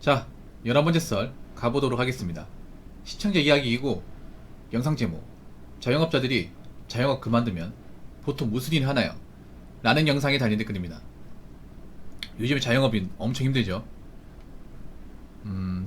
자, 11번째 썰 가보도록 하겠습니다. 시청자 이야기이고 영상 제목, 자영업자들이 자영업 그만두면 보통 무슨 일 하나요? 라는 영상에 달린 댓글입니다. 요즘에 자영업이 엄청 힘들죠.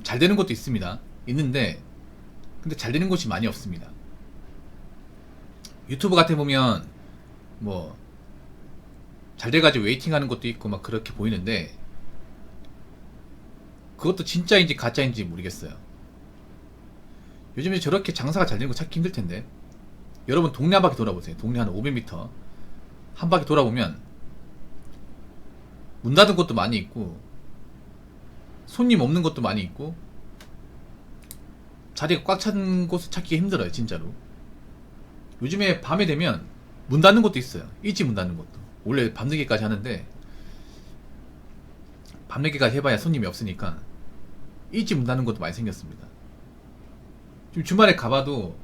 잘 되는 곳도 있는데 근데 잘 되는 곳이 많이 없습니다. 유튜브 같은 데 보면 뭐 잘 돼가지고 웨이팅하는 것도 있고 막 그렇게 보이는데 그것도 진짜인지 가짜인지 모르겠어요. 요즘에 저렇게 장사가 잘 되는 거 찾기 힘들 텐데. 여러분 동네 한 바퀴 돌아보세요. 동네 한 500m 한 바퀴 돌아보면 문 닫은 곳도 많이 있고 손님 없는 곳도 많이 있고 자리가 꽉 찬 곳을 찾기 힘들어요, 진짜로. 요즘에 밤에 되면 문 닫는 곳도 있어요. 일찍 문 닫는 것도. 원래 밤늦게까지 하는데 밤늦게까지 해봐야 손님이 없으니까 일찍 문 닫는 것도 많이 생겼습니다. 지금 주말에 가봐도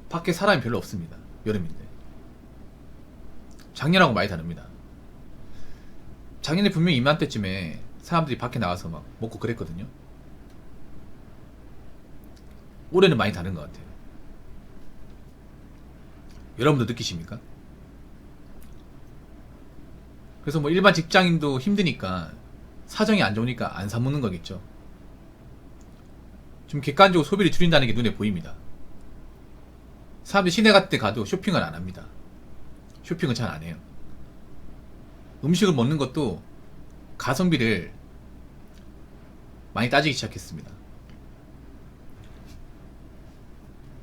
밖에 사람이 별로 없습니다. 여름인데. 작년하고 많이 다릅니다. 작년에 분명히 이맘때쯤에 사람들이 밖에 나가서 막 먹고 그랬거든요. 올해는 많이 다른 것 같아요. 여러분도 느끼십니까? 그래서 뭐 일반 직장인도 힘드니까, 사정이 안 좋으니까 안 사먹는 거겠죠. 좀 객관적으로 소비를 줄인다는 게 눈에 보입니다. 사람들이 시내 같은 데 가도 쇼핑을 안 합니다. 쇼핑을 잘 안 해요. 음식을 먹는 것도 가성비를 많이 따지기 시작했습니다.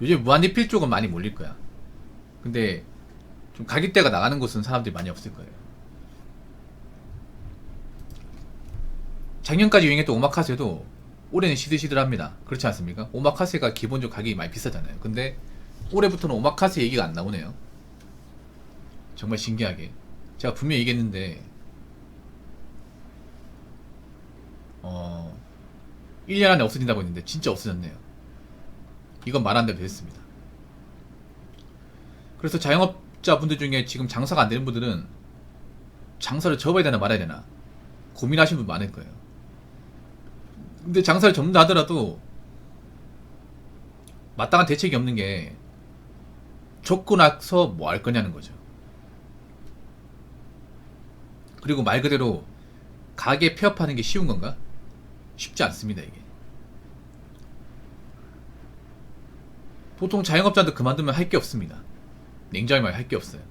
요즘 무한리필 쪽은 많이 몰릴 거야. 근데 좀 가격대가 나가는 곳은 사람들이 많이 없을 거예요. 작년까지 유행했던 오마카세도 올해는 시들시들합니다. 그렇지 않습니까? 오마카세가 기본적으로 가격이 많이 비싸잖아요. 근데 올해부터는 오마카세 얘기가 안 나오네요. 정말 신기하게. 제가 분명히 얘기했는데 1년 안에 없어진다고 했는데 진짜 없어졌네요. 이건 말 안 돼도 됐습니다. 그래서 자영업자분들 중에 지금 장사가 안 되는 분들은 장사를 접어야 되나 말아야 되나 고민하시는 분 많을 거예요. 근데 장사를 접는다 하더라도 마땅한 대책이 없는 게, 접고 나서 뭐 할 거냐는 거죠. 그리고 말 그대로 가게 폐업하는 게 쉬운 건가? 쉽지 않습니다, 이게. 보통 자영업자도 그만두면 할 게 없습니다. 냉정히 말해 할 게 없어요.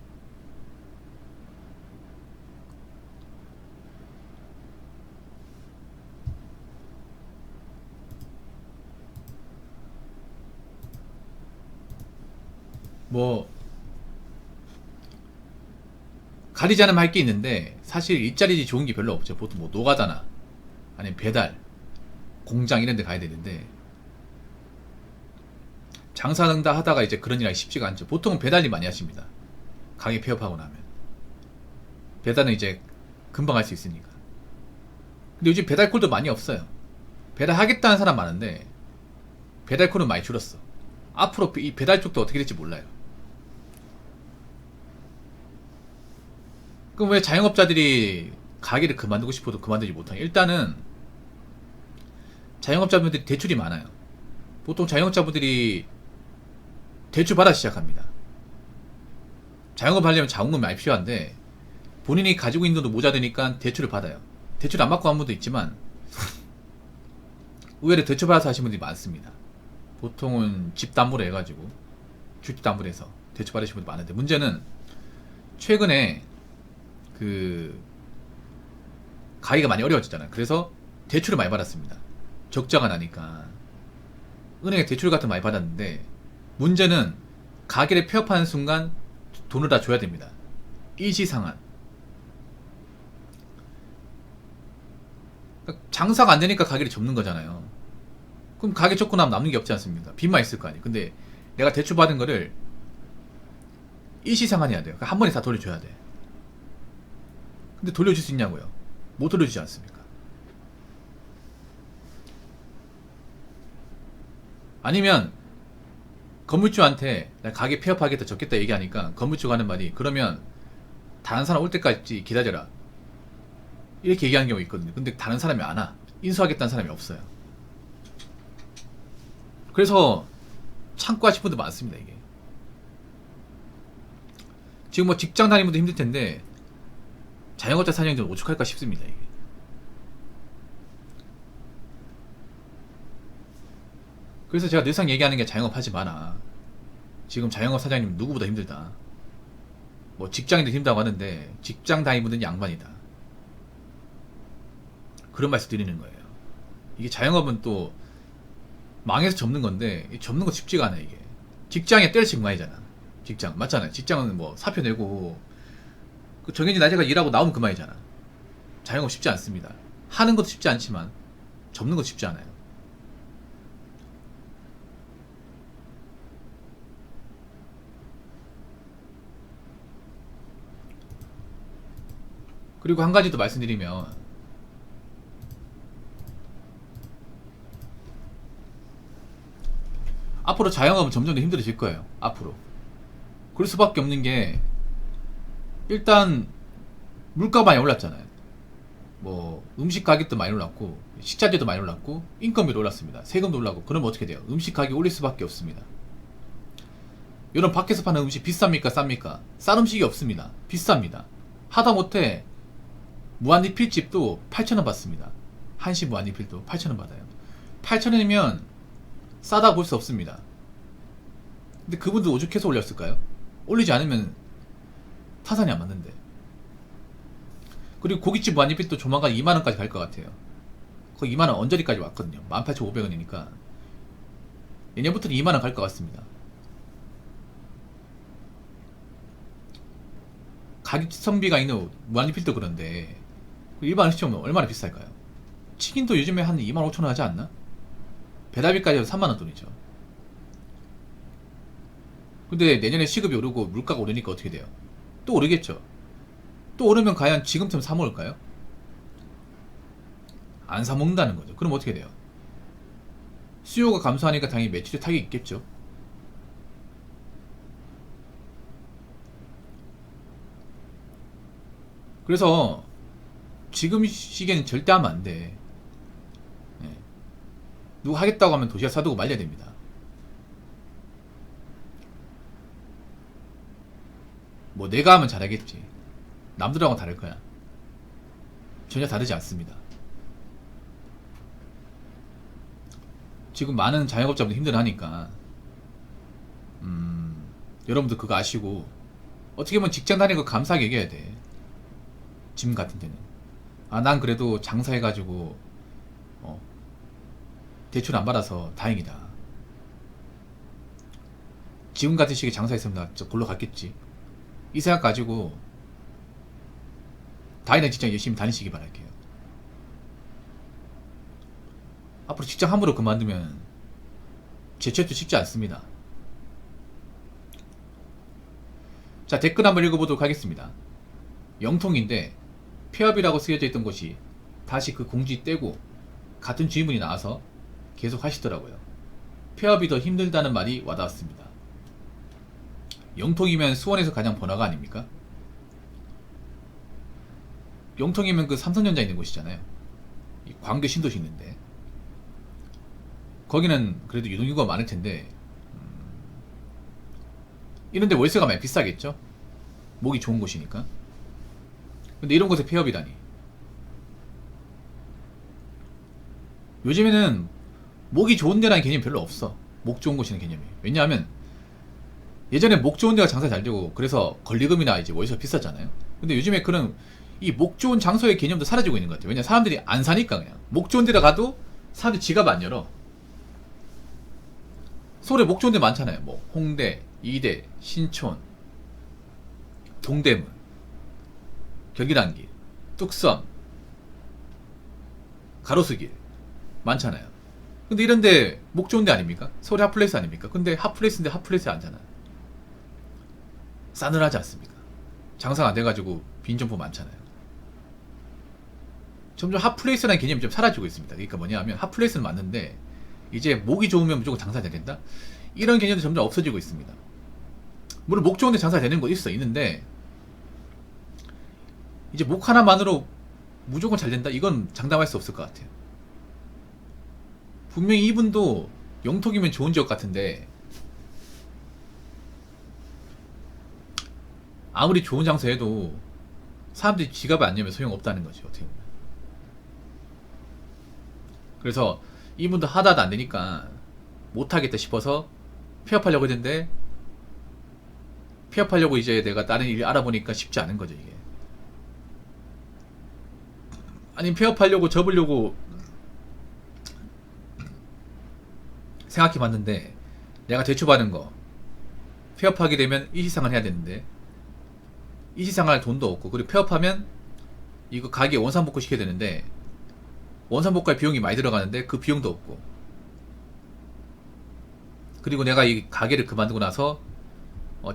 뭐 가리자면 할 게 있는데 사실 일자리 좋은 게 별로 없죠. 보통 뭐 노가다나 아니면 배달, 공장 이런 데 가야 되는데 장사는 다 하다가 이제 그런 일 하기 쉽지가 않죠. 보통은 배달일 많이 하십니다. 가게 폐업하고 나면 배달은 이제 금방 할 수 있으니까. 근데 요즘 배달콜도 많이 없어요. 배달하겠다는 사람 많은데 배달콜은 많이 줄었어. 앞으로 이 배달 쪽도 어떻게 될지 몰라요. 그럼 왜 자영업자들이 가게를 그만두고 싶어도 그만두지 못하냐? 일단은 자영업자분들이 대출이 많아요. 보통 자영업자분들이 대출 받아 시작합니다. 자영업 하려면 자본금 많이 필요한데 본인이 가지고 있는 돈도 모자르니까 대출을 받아요. 대출 안 받고 한 분도 있지만 의외로 대출 받아서 하시는 분들이 많습니다. 보통은 집 담보로 해가지고 주택 담보로 해서 대출 받으시는 분들이 많은데, 문제는 최근에 가기가 많이 어려워졌잖아요. 그래서 대출을 많이 받았습니다. 적자가 나니까 은행에 대출 같은 거 많이 받았는데, 문제는 가게를 폐업하는 순간 돈을 다 줘야 됩니다. 일시상환. 그러니까 장사가 안 되니까 가게를 접는 거잖아요. 그럼 가게 접고 나면 남는 게 없지 않습니까? 빚만 있을 거 아니에요. 근데 내가 대출 받은 거를 일시상환해야 돼요. 그러니까 한 번에 다 돌려줘야 돼. 근데 돌려줄 수 있냐고요? 못 돌려주지 않습니까? 아니면 건물주한테 나 가게 폐업하겠다 적겠다 얘기하니까 건물주가 하는 말이, 그러면 다른 사람 올 때까지 기다려라, 이렇게 얘기하는 경우가 있거든요. 근데 다른 사람이 안 와. 인수하겠다는 사람이 없어요. 그래서 참고 하실 분들 많습니다. 이게 지금 뭐 직장 다니는 분도 힘들 텐데 자영업자 사장님들은 오죽할까 싶습니다. 이게 그래서 제가 늘상 얘기하는 게 자영업 하지 마라. 지금 자영업 사장님 누구보다 힘들다. 뭐 직장인도 힘들다고 하는데 직장 다니는 분들은 양반이다. 그런 말씀 드리는 거예요. 이게 자영업은 또 망해서 접는 건데 접는 거 쉽지가 않아. 이게 직장에 때려치고 그만이잖아. 직장 맞잖아요. 직장은 뭐 사표 내고 그 정해진 날짜가 일하고 나오면 그만이잖아. 자영업 쉽지 않습니다. 하는 것도 쉽지 않지만 접는 것도 쉽지 않아요. 그리고 한 가지 더 말씀드리면 앞으로 자영업은 점점 더 힘들어질 거예요. 앞으로 그럴 수밖에 없는 게 일단 물가가 많이 올랐잖아요. 뭐 음식 가격도 많이 올랐고 식자재도 많이 올랐고 인건비도 올랐습니다. 세금도 올랐고 그러면 어떻게 돼요? 음식 가격이 올릴 수밖에 없습니다. 이런 밖에서 파는 음식 비쌉니까? 쌉니까? 싼 음식이 없습니다. 비쌉니다. 하다못해 무한리필집도 8,000원 받습니다. 한시 무한리필도 8,000원 받아요. 8,000원이면 싸다고 볼 수 없습니다. 근데 그분들 오죽해서 올렸을까요? 올리지 않으면 타산이 안 맞는데. 그리고 고깃집 무한리필도 조만간 2만원까지 갈 것 같아요. 거의 2만원 언저리까지 왔거든요. 18,500원이니까 내년부터는 2만원 갈 것 같습니다. 가격성비가 있는 무한리필도 그런데 일반 음식점은 얼마나 비쌀까요? 치킨도 요즘에 한 25,000원 하지 않나? 배달비까지 해서 3만원 돈이죠. 근데 내년에 시급이 오르고 물가가 오르니까 어떻게 돼요? 또 오르겠죠. 또 오르면 과연 지금쯤 사 먹을까요? 안 사 먹는다는 거죠. 그럼 어떻게 돼요? 수요가 감소하니까 당연히 매출에 타격이 있겠죠. 그래서 지금 시기에는 절대 하면 안 돼. 예. 누가 하겠다고 하면 도시락 사두고 말려야 됩니다. 뭐 내가 하면 잘하겠지. 남들하고는 다를 거야. 전혀 다르지 않습니다. 지금 많은 자영업자분들 힘들어하니까 여러분들 그거 아시고 어떻게 보면 직장 다니는 거 감사하게 얘기해야 돼. 지금 같은 데는 난 그래도 장사해가지고 대출 안 받아서 다행이다. 지금 같은 시기에 장사했으면 나 진짜 골로 갔겠지. 이 생각 가지고 다니는 직장 열심히 다니시기 바랄게요. 앞으로 직장 함부로 그만두면 재취업도 쉽지 않습니다. 자, 댓글 한번 읽어보도록 하겠습니다. 영통인데 폐업이라고 쓰여져 있던 곳이 다시 그 공지 떼고 같은 주인분이 나와서 계속 하시더라고요. 폐업이 더 힘들다는 말이 와닿았습니다. 영통이면 수원에서 가장 번화가 아닙니까? 영통이면 그 삼성전자 있는 곳이잖아요. 광교 신도시 있는데 거기는 그래도 유동인구가 많을 텐데 이런데 월세가 많이 비싸겠죠? 목이 좋은 곳이니까. 근데 이런 곳에 폐업이다니. 요즘에는 목이 좋은 데라는 개념이 별로 없어. 목 좋은 곳이라는 개념이. 왜냐하면 예전에 목 좋은 데가 장사 잘 되고 그래서 권리금이나 이제 월세가 비쌌잖아요. 근데 요즘에 그런 이 목 좋은 장소의 개념도 사라지고 있는 것 같아요. 왜냐면 사람들이 안 사니까. 그냥 목 좋은 데다 가도 사람들이 지갑 안 열어. 서울에 목 좋은 데 많잖아요. 뭐 홍대, 이대, 신촌, 동대문, 경기단길, 뚝섬, 가로수길 많잖아요. 근데 이런데 목 좋은 데 아닙니까? 서울의 핫플레이스 아닙니까? 근데 핫플레이스인데 핫플레이스에 앉잖아. 싸늘하지 않습니까? 장사가 안 돼가지고 빈 점포 많잖아요. 점점 핫플레이스라는 개념이 좀 사라지고 있습니다. 그러니까 뭐냐 하면 핫플레이스는 맞는데 이제 목이 좋으면 무조건 장사 잘 된다? 이런 개념도 점점 없어지고 있습니다. 물론 목 좋은데 장사 되는 거 있는데 이제 목 하나만으로 무조건 잘 된다? 이건 장담할 수 없을 것 같아요. 분명히 이분도 영통이면 좋은 지역 같은데 아무리 좋은 장소에도 사람들이 지갑을 안 열면 소용없다는 거지 어떻게 보면. 그래서 이분도 하다도 안 되니까 못하겠다 싶어서 폐업하려고 했는데, 폐업하려고 이제 내가 다른 일 알아보니까 쉽지 않은 거죠 이게. 아니 폐업하려고 접으려고 생각해봤는데 내가 대출받은 거 폐업하게 되면 이시상을 해야 되는데 이시상을 할 돈도 없고, 그리고 폐업하면 이거 가게 원상복구 시켜야 되는데 원상복구할 비용이 많이 들어가는데 그 비용도 없고, 그리고 내가 이 가게를 그만두고 나서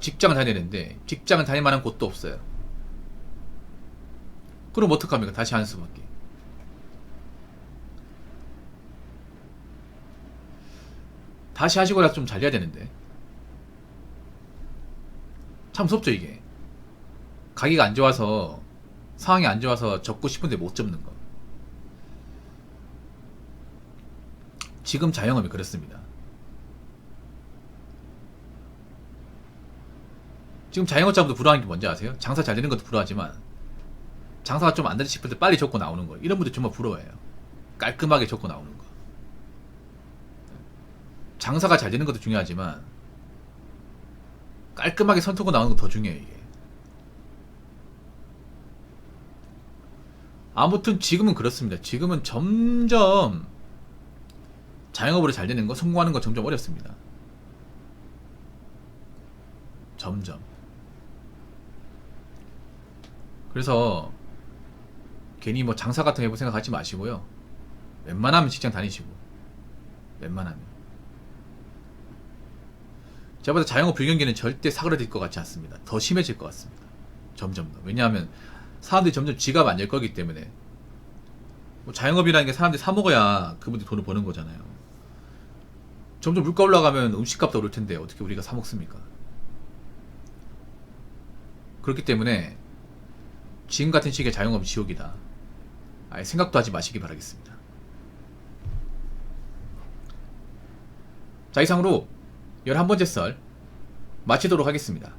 직장을 다녀야 되는데 직장을 다닐 만한 곳도 없어요. 그럼 어떡합니까? 다시 하는 수밖에. 다시 하시고라 좀 잘려야 되는데 참 무섭죠 이게. 가게가 안 좋아서, 상황이 안 좋아서 접고 싶은데 못 접는 거. 지금 자영업이 그렇습니다. 지금 자영업자분들 불안한 게 뭔지 아세요? 장사 잘 되는 것도 불안하지만 장사가 좀 안 되지 싶을 때 빨리 접고 나오는 거. 이런 분들 정말 부러워해요. 깔끔하게 접고 나오는 거. 장사가 잘 되는 것도 중요하지만 깔끔하게 선택하고 나오는 거 더 중요해요 이게. 아무튼 지금은 그렇습니다. 지금은 점점 자영업으로 잘 되는 거, 성공하는 거 점점 어렵습니다. 점점. 그래서 괜히 뭐 장사 같은 거 해볼 생각 하지 마시고요. 웬만하면 직장 다니시고, 웬만하면. 제가 봐도 자영업 불경기는 절대 사그라들 것 같지 않습니다. 더 심해질 것 같습니다. 점점 더. 왜냐하면 사람들이 점점 지갑 안 열 거기 때문에. 뭐 자영업이라는 게 사람들이 사 먹어야 그분들이 돈을 버는 거잖아요. 점점 물가 올라가면 음식값도 오를 텐데 어떻게 우리가 사 먹습니까? 그렇기 때문에 지금 같은 시기에 자영업이 지옥이다. 아예 생각도 하지 마시기 바라겠습니다. 자, 이상으로 11번째 썰 마치도록 하겠습니다.